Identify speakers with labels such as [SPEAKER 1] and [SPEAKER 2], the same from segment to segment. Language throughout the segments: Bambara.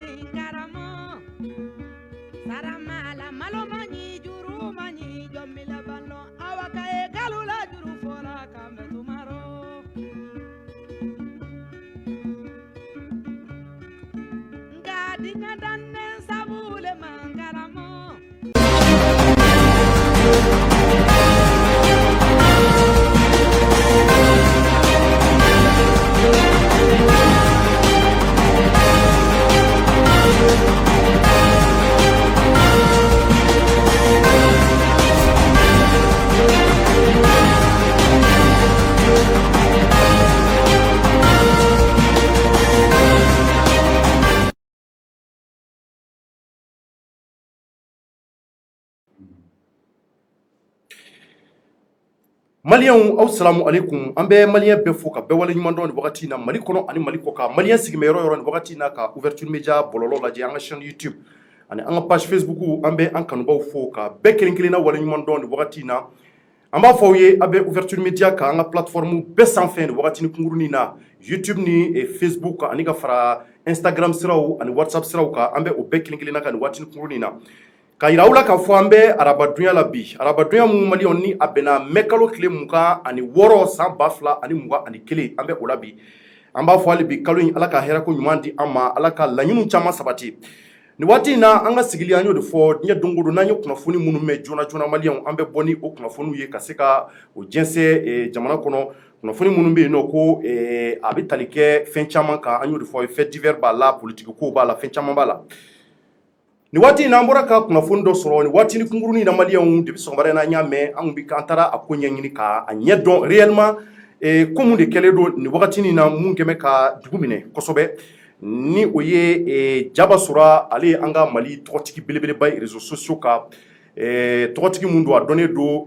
[SPEAKER 1] Ngaramo, saramala malomani juru mani jomila bano awaka e galula juru fola kambe tumaro. Ngadi nyadanne sabule mangaramo.
[SPEAKER 2] Malien aw salamu alaikum an bɛ malien bɛɛ fo ka bɛɛ wale ɲuman dɔn ni wagati na Mali kɔnɔ ani Mali kɔ kan malien sigimɛ yɔrɔ yɔrɔ ni wagati na ka ouverture media bɔlɔlɔ lajɛ an ka chaîne YouTube ani an ka page Facebook an bɛ an kanubaw fo ka bɛɛ kelen kelenna wale ɲuman dɔn ni wagati na an b'a fɔ aw ye a bɛ ouverture media ka an ka plateforme bɛɛ sanfɛ ni wagati ni kunkurunin na YouTube ni Facebook ani ka fara Instagram siraw ani WhatsApp siraw kan an bɛ o bɛɛ kelen kelenna ka ni wagati ni kunkurunin na ka yira aw la k'a fɔ an bɛ arabadonya la bi arabadonya mun maliyɛnw ni a bɛnna mɛ kalo tile 26 san 2021 an bɛ o la bi an b'a fɔ hali bi kalo in ala ka hɛrɛ ko ɲuman di an ma ala ka laɲiniw caman sabati ni waati in na an ka sigili an y'o de fɔ diɲɛ don o don n'an ye kunnafoni minnu mɛn joona joona maliyɛnw an bɛ bɔ ni o kunnafoniw ye ka se ka o jɛnsɛn jamana kɔnɔ kunnafoni minnu bɛ yen nɔ ko a bɛ tali kɛ fɛn caman kan an y'o de fɔ fait divers b'a la politique ko b'a la fɛn caman b'a la ni waati in na an bɔra ka kunnafoni dɔ sɔrɔ ni waati ni kunkurunin na maliyɛnw depuis sɔgɔmada in na an y'a mɛn an bɛ an taara a ko ɲɛɲini k'a ɲɛ dɔn réellement ko mun de kɛlen don ni wagati in na mun kɛmɛ ka dugu minɛ kosɛbɛ ni o ye Jaba Sura ale ye an ka Mali tɔgɔtigi belebeleba ye réseaux sociaux kan tɔgɔtigi mun don a dɔnnen don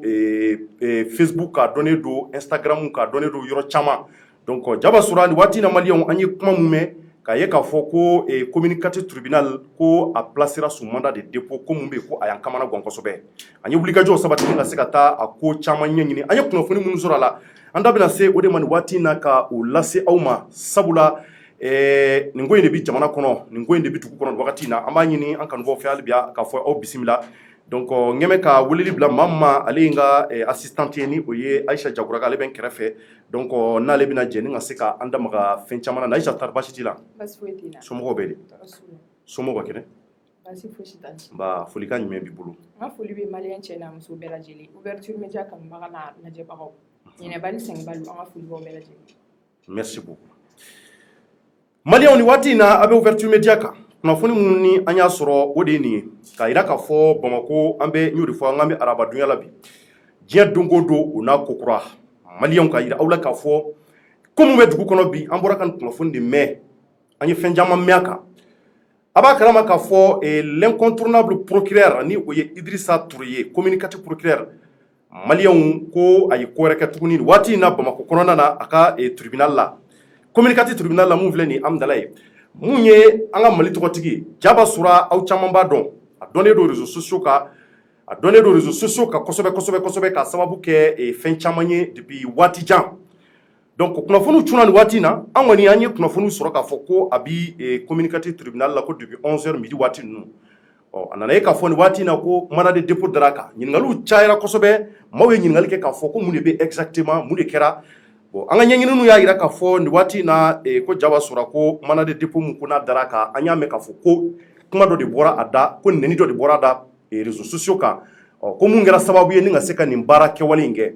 [SPEAKER 2] Facebook a dɔnnen don Instagram ka dɔnnen don yɔrɔ caman donc Jaba Sura ni waati in na maliyɛnw an ye kuma mun mɛn k'a ye k'a fɔ ko communicatif tribunal ko a placera sous mandat de dépôt ko mun bɛ yen ko a y'an kamana gan kosɛbɛ an ye wulikajɔw sabati ka se ka taa a ko caman ɲɛɲini an ye kunnafoni minnu sɔrɔ a la an da bɛna se o de ma nin waati in na ka o lase aw ma sabula nin ko in de bɛ jamana kɔnɔ nin ko in de bɛ dugu kɔnɔ wagati in na an b'a ɲini an kanubaw fɛ hali bi k'a fɔ aw bisimila donc n ɲɛmɛ ka weleli bila maa min ma ale ye n ka assistante ye ni o ye Ayisa Jakuraga ale bɛ n kɛrɛfɛ donc n'ale bɛna jɛ ni ka se ka an damaga fɛn caman na Ayisa tari baasi t'i la somɔgɔw bɛ di somɔgɔw kɛnɛ
[SPEAKER 3] baasi fosi t'an na
[SPEAKER 2] nba folikan jumɛn b'i bolo
[SPEAKER 3] n ka foli bɛ maliyɛn cɛ n'a muso bɛɛ lajɛlen ouverture media kanubaga n'a lajɛbagaw ɲinɛba ni sɛgɛnba don an ka foli b'aw bɛɛ lajɛlen
[SPEAKER 2] merci beaucoup maliyɛnw ni waati in na a bɛ ouverture media kan kunnafoni minnu ni an y'a sɔrɔ o de ye nin ye k'a yira k'a fɔ Bamako an bɛ n y'o de fɔ an bɛ arabadonya la bi diɲɛ don o don o n'a ko kura maliyɛnw k'a yira aw la k'a fɔ ko mun bɛ dugu kɔnɔ bi an bɔra ka nin kunnafoni de mɛn an ye fɛn caman mɛn a kan a b'a kalama k'a fɔ l'incontournable procureur ni o ye Idrissa Touré ye communicatif procureur maliyɛnw ko a ye ko wɛrɛ kɛ tuguni waati in na Bamako kɔnɔna na a ka tribunal la communicatif tribunal la mun filɛ nin ye Amdala ye mun ye an ka Mali tɔgɔtigi Jaba Sura aw caman b'a dɔn a dɔnnen don réseaux sociaux kan a dɔnnen don réseaux sociaux kan kosɛbɛ ka sababu kɛ fɛn caman ye depuis waati jan donc kunnafoniw cunna ni waati in na an kɔni an ye kunnafoniw sɔrɔ k'a fɔ ko a bi communicatif tribunal la ko depuis 11h midi waati ninnu a nana ye k'a fɔ nin waati in na ko mandat de dépôt dara a kan ɲininkaliw cayara kosɛbɛ maaw ye ɲininkali kɛ k'a fɔ ko mun de bɛ exactement mun de kɛra bon an ka ɲɛɲininiw y'a yira k'a fɔ nin waati in na ko Jaba Sura ko mandat de dépôt mun ko n'a dara a kan an y'a mɛn k'a fɔ ko kuma dɔ de bɔra a da ko nɛni dɔ de bɔra a da réseaux sociaux kan ko mun kɛra sababu ye ni ka se ka nin baara kɛwale in kɛ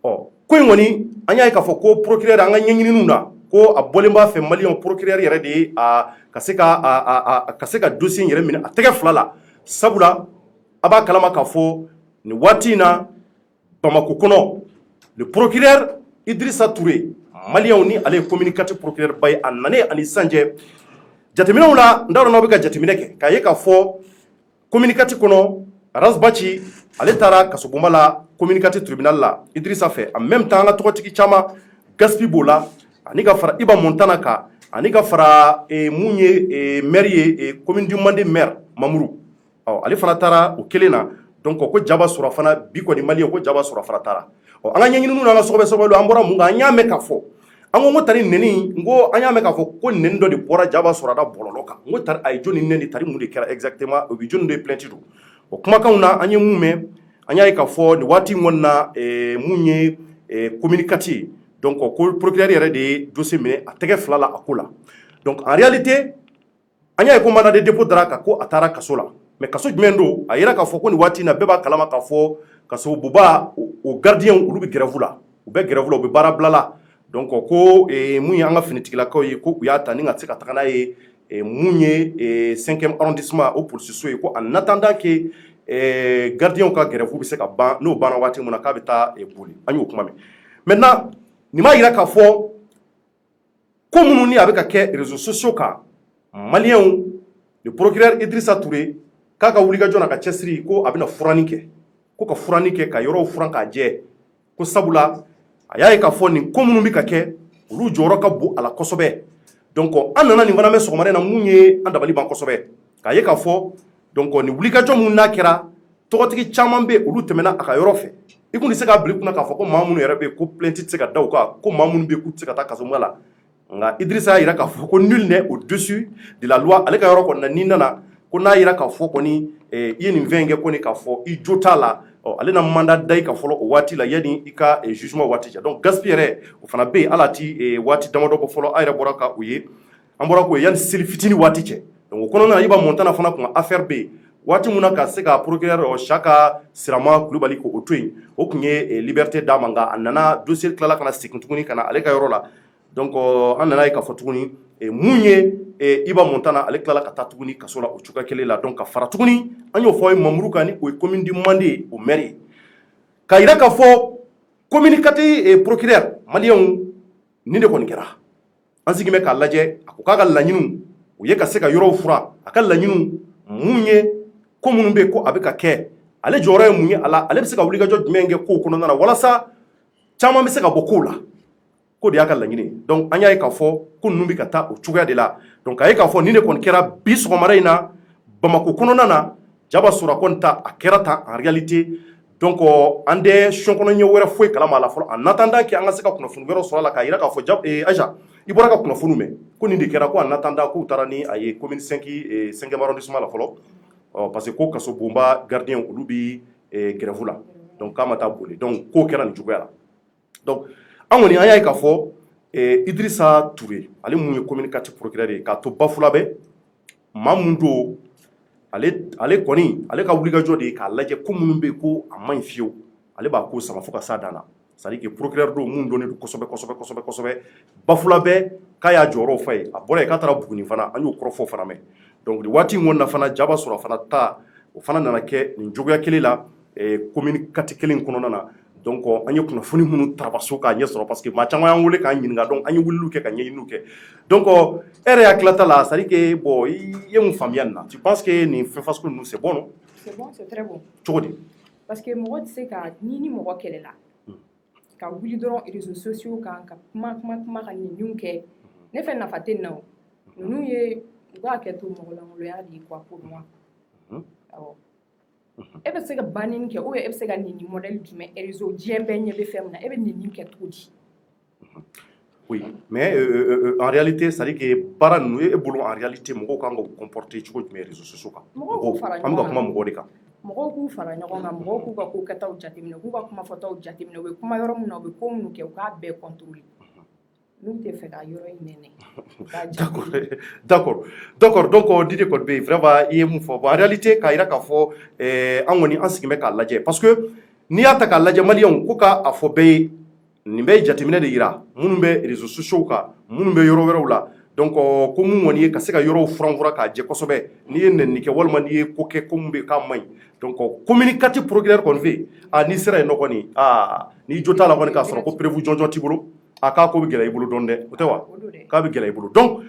[SPEAKER 2] ko in kɔni an y'a ye k'a fɔ ko procureur an ka ɲɛɲininiw na ko a bɔlen b'a fɛ maliyɛnw procureur yɛrɛ de ye ka se ka dossier in yɛrɛ minɛ a tɛgɛ fila la sabula a b'a kalama k'a fɔ nin waati in na Bamako kɔnɔ le procureur Idrissa Touré maliyɛnw ni ale ye communicatif procureur ba ye a nanen ani sanjɛ jateminɛw la n t'a dɔn n'aw bɛ ka jateminɛ kɛ k'a ye k'a fɔ communicatif kɔnɔ Razbachi ale taara kasobonba la communicatif tribunal la Idrissa fɛ en même temps an ka tɔgɔtigi caman Gaspi b'o la ani ka fara Iba Montana kan ani ka fara mun ye maire ye commune du Mande maire Mamuru ale fana taara o kelen na donc ko Jaba Sura fana bi kɔni maliyɛnw ko Jaba Sura fana taara an ka ɲɛɲininiw n'an ka sɔgɔbɛ an bɔra mun kan an y'a mɛn k'a fɔ an ko tari neni ngo an y'a mɛn k'a fɔ ko neni dɔ de bɔra Jaba Surada bɔlɔlɔ kan ngo tari a ye jɔni neni tari mun de kɛra exactement o bi jɔni de plainte do o kumakanw na an ye mun mɛn an y'a ye k'a fɔ nin waati in kɔni na mun ye communicati ye donc ko procureur yɛrɛ de ye dossier minɛ a tɛgɛ fila la a ko la donc en réalité an y'a ye ko mandat de dépôt dara kan ko a taara kaso la mais kaso jumɛn do a yira k'a fɔ ko nin waati in na bɛɛ b'a kalama k'a fɔ kaso buba o gardien olu bɛ grève la u bɛ grève la u bɛ baara bila la donc ko mun ye an ka finitigilakaw ye ko u y'a ta ni ka se ka taga n'a ye mun ye 5e arrondissement o polisiso ye ko en attendant que gardien ka grève bɛ se ka ban n'o banna waati min na k'a bɛ taa boli an y'o kuma mɛn maintenant nin b'a yira k'a fɔ ko minnu ni a bɛ ka kɛ réseaux sociaux kan maliyɛnw le procureur Idrissa Touré k'a ka wulikajɔ n'a ka cɛsiri ko a bɛna furani kɛ ko ka furani kɛ ka yɔrɔw furan k'a jɛ ko sabula a y'a ye k'a fɔ nin ko minnu bɛ ka kɛ olu jɔyɔrɔ ka bon a la kosɛbɛ donc an nana nin fana mɛn sɔgɔmada in na mun ye an dabali ban kosɛbɛ k'a ye k'a fɔ donc nin wulikajɔ minnu n'a kɛra tɔgɔtigi caman bɛ olu tɛmɛna a ka yɔrɔ fɛ i kun tɛ se k'a bila i kunna k'a fɔ ko maa minnu yɛrɛ bɛ yen ko plainte tɛ se ka da u kan ko maa minnu bɛ yen k'u tɛ se ka taa kasomuya la nka Idrissa y'a jira k'a fɔ ko nul n'est au-dessus de la loi ale ka yɔrɔ kɔni na n'i nana ko n'a yira k'a fɔ kɔni i ye nin fɛn in kɛ kɔni k'a fɔ i jo t'a la ale na mandat da i ka fɔlɔ o waati la yanni i ka jugement waati cɛ donc Gaspi yɛrɛ o fana bɛ yen hali a ti waati damadɔ bɔ fɔlɔ an yɛrɛ bɔra ka o ye an bɔra k'o ye yanni seli fitini waati cɛ donc o kɔnɔna na Iba Montana fana kun affaire bɛ yen waati mun na ka se ka procureur Saka Sirama Kulubali k'o to yen o kun ye liberté d'a ma nka a nana dossier tilala kana segin tuguni ka na ale ka yɔrɔ la donc an nana ye k'a fɔ tuguni mun ye Iba Montana ale tilala ka taa tuguni kaso la o cogoya kelen la donc ka fara tuguni an y'o fɔ ye Mamuru kan ni o ye commune du Mande o maire ye k'a yira k'a fɔ communicati procureur maliyɛnw nin de kɔni kɛra an sigin bɛ k'a lajɛ a ko k'a ka laɲiniw o ye ka se ka yɔrɔw furan a ka laɲiniw mun ye ko minnu bɛ yen ko a bɛ ka kɛ ale jɔyɔrɔ ye mun ye a la ale bɛ se ka wulikajɔ jumɛn kɛ kow kɔnɔna na walasa caman bɛ se ka bɔ kow la ko de y'a ka laɲini donc an y'a ye k'a fɔ ko ninnu bɛ ka taa o cogoya de la donc a ye k'a fɔ nin de kɔni kɛra bi sɔgɔmada in na Bamako kɔnɔna na Jaba Sura kɔni ta a kɛra tan en réalité donc an tɛ sɔnkɔnɔɲɛ wɛrɛ foyi kalama a la fɔlɔ en attendant que an ka se ka kunnafoni wɛrɛ sɔrɔ a la k'a yira k'a fɔ Aja i bɔra ka kunnafoni mɛn ko nin de kɛra ko en attendant k'u taara ni a ye commune 5e arrondissement la fɔlɔ parce que ko kaso bonba gardien olu bɛ grève la donc k'a ma taa boli donc k'o kɛra nin cogoya la donc an kɔni an y'a ye k'a fɔ Idrissa Touré ale mun ye communicati procureur ye k'a to Bafula bɛ maa mun don ale kɔni ale ka wulikajɔ de ye k'a lajɛ ko minnu bɛ yen ko a man ɲi fiyewu ale b'a ko sama fo ka s'a dan na c'est à dire que procureur don mun donnen don kosɛbɛ Bafula bɛ k'a y'a jɔyɔrɔ fa ye a bɔra yen k'a taara Buguni fana an y'o kɔrɔfɔ fana mɛn donc waati in kɔni na fana Jaba Sura fana ta o fana nana kɛ nin cogoya kelen la communicati kelen kɔnɔna na donc an ye kunnafoni minnu tarabaso k'a ɲɛ sɔrɔ parce que maa caman y'an wele k'an ɲininka donc an ye wuliliw kɛ ka ɲɛɲiniw kɛ donc e yɛrɛ hakilila ta la c'est à dire que bon i ye mun faamuya nin na tu penses que nin fɛn fasugu ninnu c'est bon non?
[SPEAKER 3] C'est bon, c'est très bon.
[SPEAKER 2] cogo di?
[SPEAKER 3] Parce que mɔgɔ tɛ se ka ni mɔgɔ kɛlɛ la ka wuli dɔrɔn réseaux sociaux kan ka kuma ka ɲiniw kɛ ne fɛ nafa tɛ nin na o ninnu ye u k'a kɛ to mɔgɔlankolonya de ye quoi pour moi awɔ e bɛ se ka banni kɛ ou bien e bɛ se ka nini modèle jumɛn réseau diɲɛ bɛɛ ɲɛ bɛ fɛn min na e bɛ nini kɛ cogo di?
[SPEAKER 2] Oui, mais en réalité, ça dit que baara ninnu e bolo en réalité mɔgɔw kan ka comporter cogo jumɛn réseaux sociaux kan?
[SPEAKER 3] Mɔgɔw k'u fara ɲɔgɔn kan. An bɛ ka kuma
[SPEAKER 2] mɔgɔw de kan.
[SPEAKER 3] Mɔgɔw k'u fara ɲɔgɔn kan, mɔgɔw k'u ka ko kɛtaw jateminɛ, k'u ka kuma fɔtaw jateminɛ, u bɛ kuma yɔrɔ min na, u bɛ ko minnu kɛ, u k'a bɛɛ contrôler. N'u tɛ fɛ ka yɔrɔ in nɛnɛ.
[SPEAKER 2] D'accord. Donc Didi kɔni bɛ yen vraiment i ye mun fɔ bon en réalité k'a yira k'a fɔ an kɔni an sigin bɛ k'a lajɛ parce que n'i y'a ta k'a lajɛ maliyɛnw ko k'a fɔ bɛɛ ye nin bɛ jateminɛ de yira minnu bɛ réseaux sociaux kan minnu bɛ yɔrɔ wɛrɛw la donc ko mun kɔni ye ka se ka yɔrɔw furan k'a jɛ kosɛbɛ n'i ye nɛnini kɛ walima n'i ye ko kɛ ko mun bɛ k'a man ɲi donc communicati procureur kɔni fɛ yen n'i sera yen nɔ kɔni n'i jo t'a la kɔni k'a sɔrɔ ko prévu jɔnjɔn t'i bolo k'a ko bɛ gɛlɛya i bolo dɔɔni dɛ o tɛ wa k'a bɛ gɛlɛya i bolo donc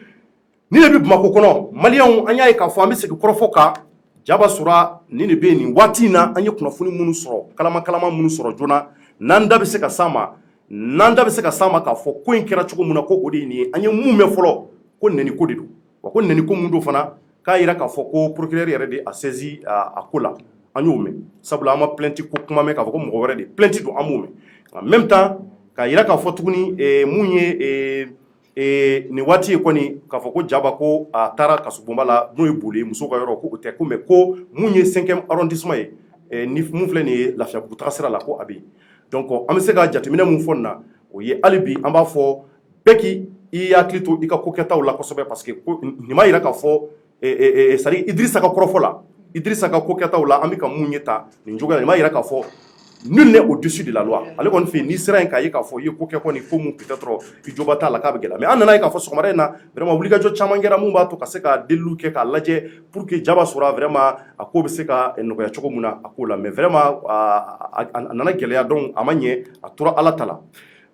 [SPEAKER 2] ni de bɛ Bamako kɔnɔ maliyɛnw an y'a ye k'a fɔ an bɛ segin kɔrɔfɔ kan Jaba Sura nin de bɛ yen nin waati in na an ye kunnafoni minnu sɔrɔ kalama minnu sɔrɔ joona n'an da bɛ se ka s'a ma k'a fɔ ko in kɛra cogo min na ko o de ye nin ye an ye mun mɛn fɔlɔ ko nɛni ko de don wa ko nɛni ko mun don fana k'a yira k'a fɔ ko procureur yɛrɛ de a saisi a ko la an y'o mɛn sabula an ma plainte ko kuma mɛn k'a fɔ ko mɔgɔ wɛrɛ de plainte don an m'o mɛn en même temps ka yira k'a fɔ tuguni mun ye ni waati ye kɔni k'a fɔ ko Jaba ko a taara kasobonba la n'o ye Bole muso ka yɔrɔ ko o tɛ ko mais ko mun ye 5e arrondissement ye ni mun filɛ nin ye Lafiyabugu taga sira la ko a bɛ yen donc an bɛ se ka jateminɛ mun fɔ nin na o ye hali bi an b'a fɔ bɛɛ k'i hakili to i ka kokɛtaw la kosɛbɛ parce que nin m'a yira k'a fɔ c'est à dire Idrissa ka kɔrɔfɔ la Idrissa ka kokɛtaw la an bɛ ka mun ye ta nin cogoya la nin m'a yira k'a fɔ nul n'est au-dessus de la loi ale kɔni fɛ yen n'i sera yen k'a ye k'a fɔ i ye ko kɛ kɔni ko mun peut-être i joba t'a la k'a bɛ gɛlɛya mais an nana ye k'a fɔ sɔgɔmada in na vraiment wulikajɔ caman kɛra mun b'a to ka se ka deliliw kɛ k'a lajɛ pour que Jaba sɔrɔ vraiment a ko bɛ se ka nɔgɔya cogo min na a ko la mais vraiment a nana gɛlɛya donc a ma ɲɛ a tora Ala ta la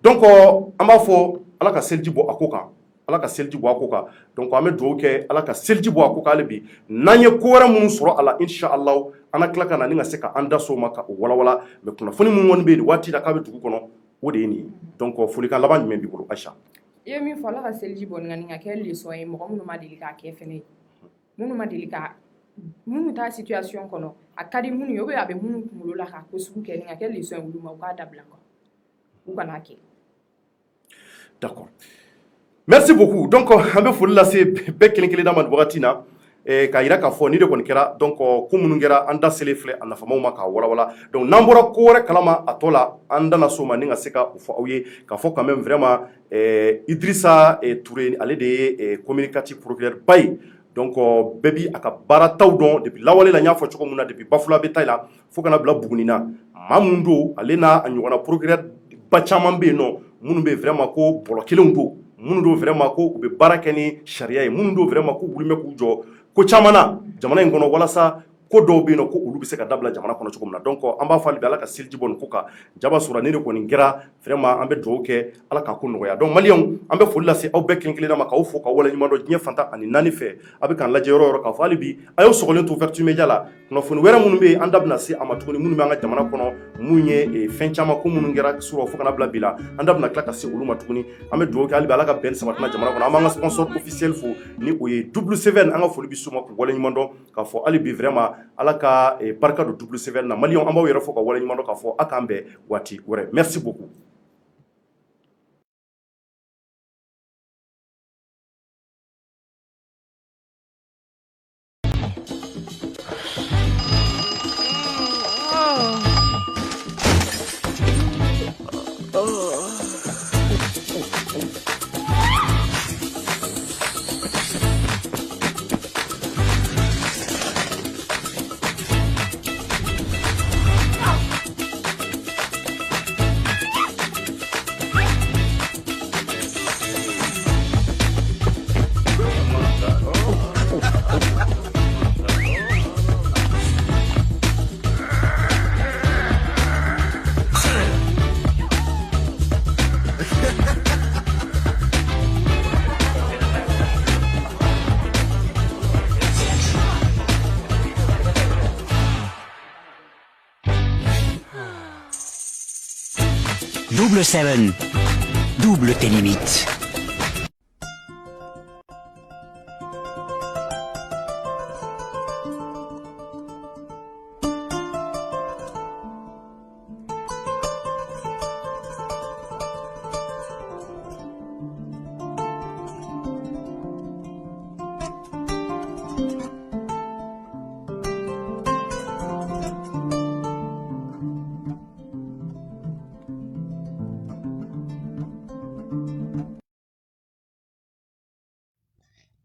[SPEAKER 2] donc an b'a fɔ Ala ka seliji bɔ a ko kan Ala ka seliji bɔ a ko kan donc an bɛ dugawu kɛ Ala ka seliji bɔ a ko kan hali bi n'an ye ko wɛrɛ minnu sɔrɔ a la inshallah an ka tila ka na ni ka se ka an da so ma ka o walawala mais kunnafoni min kɔni bɛ yen waati la k'a bɛ dugu kɔnɔ o de ye nin ye donc folikan laban jumɛn b'i bolo Aisha
[SPEAKER 3] i ye min fɔ Ala ka seliji bɔ nin ka kɛ leçon ye mɔgɔ minnu ma deli k'a kɛ fɛnɛ minnu ma deli ka minnu t'a situation kɔnɔ a ka di minnu ye ou bien a bɛ minnu kunkolo la ka ko sugu kɛ nin ka kɛ leçon ye olu ma u k'a dabila quoi u kana kɛ
[SPEAKER 2] d'accord merci beaucoup donc an bɛ foli lase bɛɛ kelen kelen ma nin wagati na k'a yira k'a fɔ ni de kɔni kɛra donc ko minnu kɛra an da selen filɛ a nafamaw ma k'a walawala donc n'an bɔra ko wɛrɛ kalama a tɔ la an dana so ma ni ka se ka o fɔ aw ye k'a fɔ quand même vraiment Idrissa Touré ale de ye communicatif procureur ba ye donc bɛɛ bi a ka baara taw dɔn depuis lawale la n y'a fɔ cogo min na depuis Bafula bɛ ta la fo kana bila Buguni na maa mun don ale n'a a ɲɔgɔnna procureur ba caman bɛ yen nɔ minnu bɛ vraiment ko bɔlɔ kelenw don minnu don vraiment ko u bɛ baara kɛ ni sariya ye minnu don vraiment ko wulilen bɛ k'u jɔ ko caman na jamana in kɔnɔ walasa ko dɔw bɛ yen nɔ ko olu bɛ se ka dabila jamana kɔnɔ cogo min na donc an b'a fɔ hali bi Ala ka seliji bɔ nin ko kan Jaba sɔrɔ ne de kɔni kɛra vraiment an bɛ dugawu kɛ Ala ka ko nɔgɔya donc maliyɛnw an bɛ foli lase aw bɛɛ kelen kelen ma k'aw fo k'aw waleɲuman dɔn diɲɛ fantan ani naani fɛ a bɛ k'an lajɛ yɔrɔ o yɔrɔ k'a fɔ hali bi a y'aw sɔgɔlen to Vertu Media la kunnafoni wɛrɛ minnu bɛ yen an da bɛna se a ma tuguni minnu bɛ an ka jamana kɔnɔ mun ye fɛn caman ko minnu kɛra surɔ fo kana bila bi la an da bɛna tila ka se olu ma tuguni an bɛ dugawu kɛ hali bi Ala ka bɛn sabatina jamana kɔnɔ an b'an ka sponsor officiel fo ni o ye W7 an ka foli bi s'u ma k'u waleɲuman dɔn k'a fɔ hali bi vraiment Ala ka barika don W7 na maliyɛnw an b'aw yɛrɛ fo ka waleɲuman dɔn k'a fɔ a k'an bɛn waati wɛrɛ merci beaucoup
[SPEAKER 4] W7, double tes limites.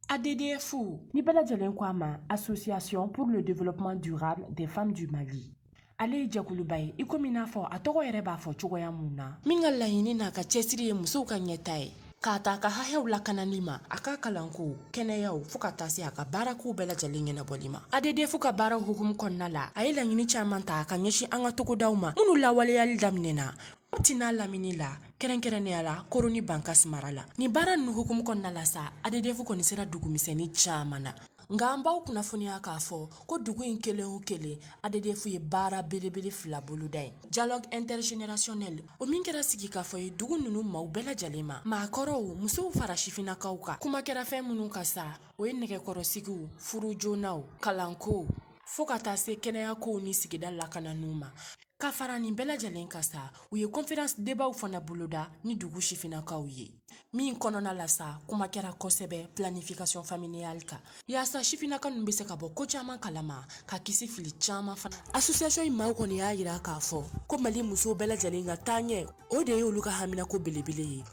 [SPEAKER 5] ADDF ni bɛɛ lajɛlen ko a ma Association pour le développement durable des femmes du Mali ale ye jɛkuluba ye i komi n'a fɔ a tɔgɔ yɛrɛ b'a fɔ cogoya mun na min ka laɲini n'a ka cɛsiri ye musow ka ɲɛta ye k'a ta a ka hakɛw lakanali ma a ka kalanko kɛnɛyaw fo ka taa se a ka baarakow bɛɛ lajɛlen ɲɛnabɔli ma ADDF ka baaraw hukumu kɔnɔna la a ye laɲini caman ta a ka ɲɛsin an ka togodaw ma minnu lawaleyali daminɛna Tina lamini la kɛrɛnkɛrɛnnenya la Koroni Bankas mara la ni baara ninnu hukumu kɔnɔna la sa ADDF kɔni sera dugumisɛnnin caman na nga an b'aw kunnafoniya k'a fɔ ko dugu in kelen o kelen ADDF ye baara belebele fila boloda ye dialogue intergénérationnel o min kɛra sigi k'a fɔ ye dugu ninnu maaw bɛɛ lajɛlen ma maakɔrɔw musow fara sifinnakaw kan kuma kɛra fɛn minnu ka sa o ye nɛgɛkɔrɔsigiw furu joonaw kalankow fo ka taa se kɛnɛyakow ni sigida lakananiw ma Ka fara nin bɛɛ lajɛlen ka sa u ye conférence débat fana boloda ni dugu sifinnakaw ye min kɔnɔna la sa kuma kɛra kosɛbɛ planification familiale kan yaasa sifinnaka ninnu bɛ se ka bɔ ko caman kalama ka kisi fili caman fana. Association in maaw kɔni y'a yira k'a fɔ ko Mali musow bɛɛ lajɛlen ka taa ɲɛ o de ye olu ka haminako belebele ye.